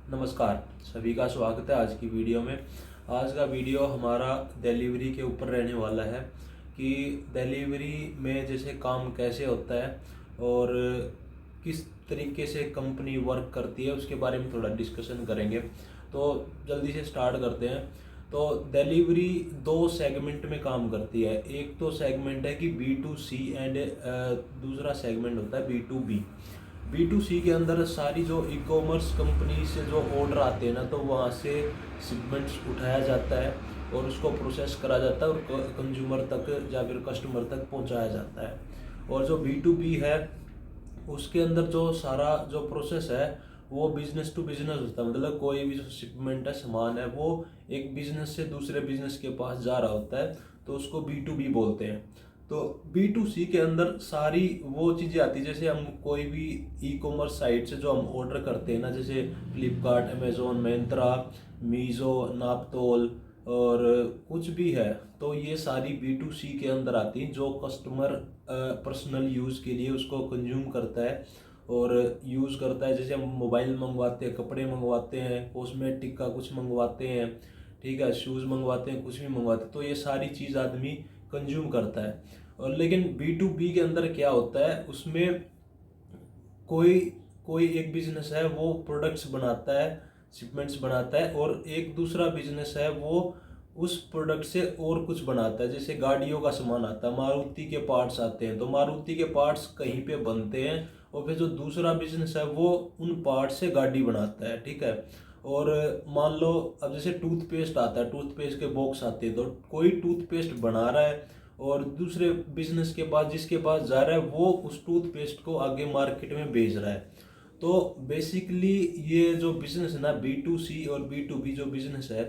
नमस्कार, सभी का स्वागत है आज की वीडियो में। आज का वीडियो हमारा डिलीवरी के ऊपर रहने वाला है कि डिलीवरी में जैसे काम कैसे होता है और किस तरीके से कंपनी वर्क करती है, उसके बारे में थोड़ा डिस्कशन करेंगे। तो जल्दी से स्टार्ट करते हैं। तो डिलीवरी दो सेगमेंट में काम करती है। एक तो सेगमेंट है कि B2C एंड दूसरा सेगमेंट होता है B2B। B2C के अंदर सारी जो ई कॉमर्स कंपनी से जो ऑर्डर आते हैं ना, तो वहाँ से शिपमेंट्स उठाया जाता है और उसको प्रोसेस करा जाता है और कंज्यूमर तक या फिर कस्टमर तक पहुँचाया जाता है। और जो B2B है उसके अंदर जो सारा जो प्रोसेस है वो बिजनेस टू बिजनेस होता है। मतलब कोई भी जो शिपमेंट है, सामान है, वो एक बिजनेस से दूसरे बिजनेस के पास जा रहा होता है, तो उसको B2B बोलते हैं। तो B2C के अंदर सारी वो चीज़ें आती है, जैसे हम कोई भी ई कॉमर्स साइट से जो हम ऑर्डर करते हैं ना, जैसे फ्लिपकार्ट, अमेजोन, मिंत्रा, मीज़ो, नापतोल और कुछ भी है, तो ये सारी B2C के अंदर आती हैं, जो कस्टमर पर्सनल यूज़ के लिए उसको कंज्यूम करता है और यूज़ करता है। जैसे हम मोबाइल मंगवाते हैं, कपड़े मंगवाते हैं, कॉस्मेटिक का कुछ मंगवाते हैं, ठीक है, शूज़ मंगवाते हैं, कुछ भी मंगवाते हैं, तो ये सारी चीज़ आदमी कंज्यूम करता है। और लेकिन B2B के अंदर क्या होता है, उसमें कोई कोई एक बिजनेस है वो प्रोडक्ट्स बनाता है, शिपमेंट्स बनाता है, और एक दूसरा बिजनेस है वो उस प्रोडक्ट से और कुछ बनाता है। जैसे गाड़ियों का सामान आता है, मारुति के पार्ट्स आते हैं, तो मारुति के पार्ट्स कहीं पे बनते हैं और फिर जो दूसरा बिजनेस है वो उन पार्ट्स से गाड़ी बनाता है, ठीक है। और मान लो अब जैसे टूथपेस्ट आता है, टूथपेस्ट के बॉक्स आते हैं, तो कोई टूथपेस्ट बना रहा है और दूसरे बिजनेस के पास जिसके पास जा रहा है वो उस टूथपेस्ट को आगे मार्केट में बेच रहा है। तो बेसिकली ये जो बिजनेस है ना, B2C और B2B जो बिजनेस है,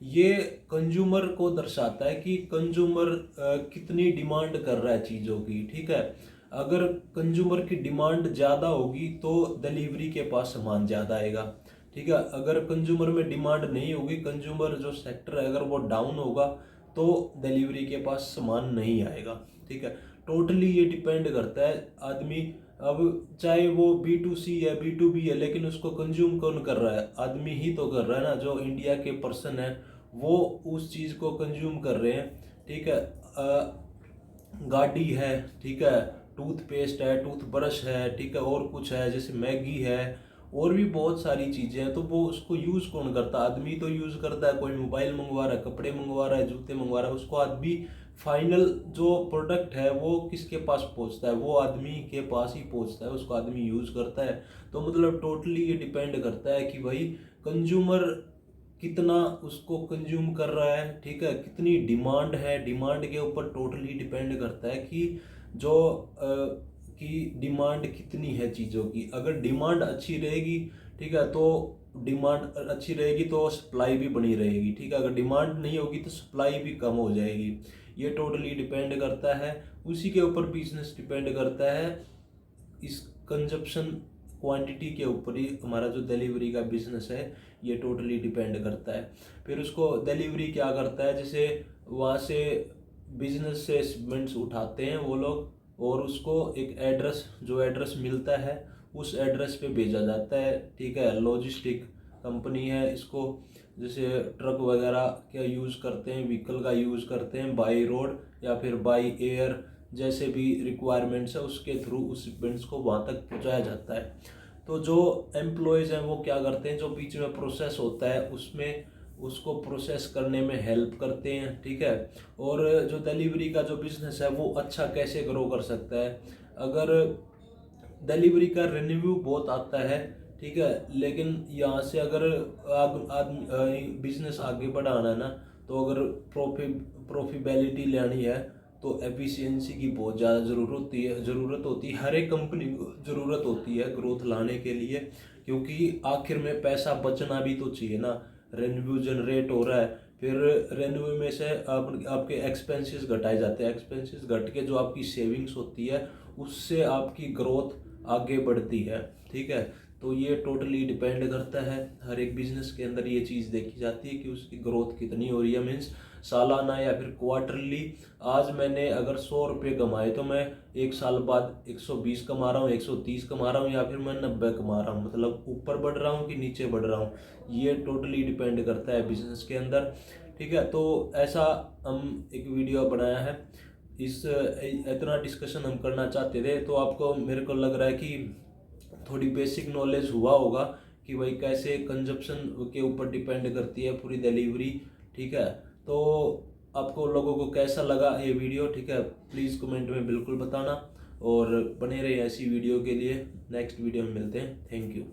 ये कंज्यूमर को दर्शाता है कि कंज्यूमर कितनी डिमांड कर रहा है चीज़ों की, ठीक है। अगर कंज्यूमर की डिमांड ज़्यादा होगी तो डिलीवरी के पास सामान ज़्यादा आएगा, ठीक है। अगर कंज्यूमर में डिमांड नहीं होगी, कंज्यूमर जो सेक्टर है अगर वो डाउन होगा, तो डिलीवरी के पास सामान नहीं आएगा, ठीक है। टोटली ये डिपेंड करता है आदमी, अब चाहे वो B2C है, B2B है, लेकिन उसको कंज्यूम कौन कर रहा है? आदमी ही तो कर रहा है ना। जो इंडिया के पर्सन है वो उस चीज़ को कंज्यूम कर रहे हैं, ठीक है। गाड़ी है, ठीक है, टूथपेस्ट है, टूथब्रश है, ठीक है, और कुछ है जैसे मैगी है, और भी बहुत सारी चीज़ें हैं। तो वो उसको यूज़ कौन करता है? आदमी तो यूज़ करता है। कोई मोबाइल मंगवा रहा है, कपड़े मंगवा रहा है, जूते मंगवा रहा है, उसको आदमी फाइनल जो प्रोडक्ट है वो किसके पास पहुंचता है? वो आदमी के पास ही पहुंचता है, उसको आदमी यूज़ करता है। तो मतलब टोटली ये डिपेंड करता है कि भाई कंज्यूमर कितना उसको कंज्यूम कर रहा है, ठीक है, कितनी डिमांड है। डिमांड के ऊपर टोटली डिपेंड करता है कि जो कि डिमांड कितनी है चीज़ों की। अगर डिमांड अच्छी रहेगी, ठीक है, तो डिमांड अच्छी रहेगी तो सप्लाई भी बनी रहेगी, ठीक है। अगर डिमांड नहीं होगी तो सप्लाई भी कम हो जाएगी। ये टोटली डिपेंड करता है, उसी के ऊपर बिजनेस डिपेंड करता है। इस कंजप्शन क्वांटिटी के ऊपर ही हमारा जो डिलीवरी का बिजनेस है ये टोटली डिपेंड करता है। फिर उसको डिलीवरी क्या करता है, जैसे वहाँ से बिजनेस से शिपमेंट्स उठाते हैं वो लोग, और उसको एक एड्रेस, जो एड्रेस मिलता है उस एड्रेस पे भेजा जाता है, ठीक है। लॉजिस्टिक कंपनी है, इसको जैसे ट्रक वगैरह क्या यूज़ करते हैं, व्हीकल का यूज़ करते हैं, बाई रोड या फिर बाई एयर, जैसे भी रिक्वायरमेंट्स है उसके थ्रू उस शिपमेंट्स को वहाँ तक पहुँचाया जाता है। तो जो एम्प्लॉयज़ हैं वो क्या करते हैं, जो बीच में प्रोसेस होता है उसमें उसको प्रोसेस करने में हेल्प करते हैं, ठीक है। और जो डिलीवरी का जो बिजनेस है वो अच्छा कैसे ग्रो कर सकता है? अगर डिलीवरी का रेवेन्यू बहुत आता है, ठीक है, लेकिन यहाँ से अगर आदमी बिजनेस आगे बढ़ाना है ना, तो अगर प्रॉफिटेबिलिटी लेनी है तो एफिशिएंसी की बहुत ज़्यादा ज़रूरत होती है। हर एक कंपनी को ज़रूरत होती है ग्रोथ लाने के लिए, क्योंकि आखिर में पैसा बचना भी तो चाहिए ना। रेवेन्यू जनरेट हो रहा है, फिर रेवेन्यू में से आपके एक्सपेंसेस घटाए जाते हैं, एक्सपेंसेस घट के जो आपकी सेविंग्स होती है उससे आपकी ग्रोथ आगे बढ़ती है, ठीक है। तो ये टोटली डिपेंड करता है, हर एक बिजनेस के अंदर ये चीज़ देखी जाती है कि उसकी ग्रोथ कितनी हो रही है, मीन्स सालाना या फिर क्वार्टरली। आज मैंने अगर 100 रुपये कमाए तो मैं एक साल बाद 120 कमा रहा हूँ, 130 कमा रहा हूँ, या फिर मैं 90 कमा रहा हूँ, मतलब ऊपर बढ़ रहा हूँ कि नीचे बढ़ रहा हूँ, ये टोटली डिपेंड करता है बिजनेस के अंदर। ठीक है, तो ऐसा हम एक वीडियो बनाया है, इस इतना डिस्कशन हम करना चाहते थे। तो आपको, मेरे को लग रहा है कि थोड़ी बेसिक नॉलेज हुआ होगा कि भाई कैसे कंजप्शन के ऊपर डिपेंड करती है पूरी डिलीवरी। ठीक है, तो आपको लोगों को कैसा लगा ये वीडियो, ठीक है, प्लीज़ कमेंट में बिल्कुल बताना, और बने रहिए ऐसी वीडियो के लिए। नेक्स्ट वीडियो में मिलते हैं। Thank you.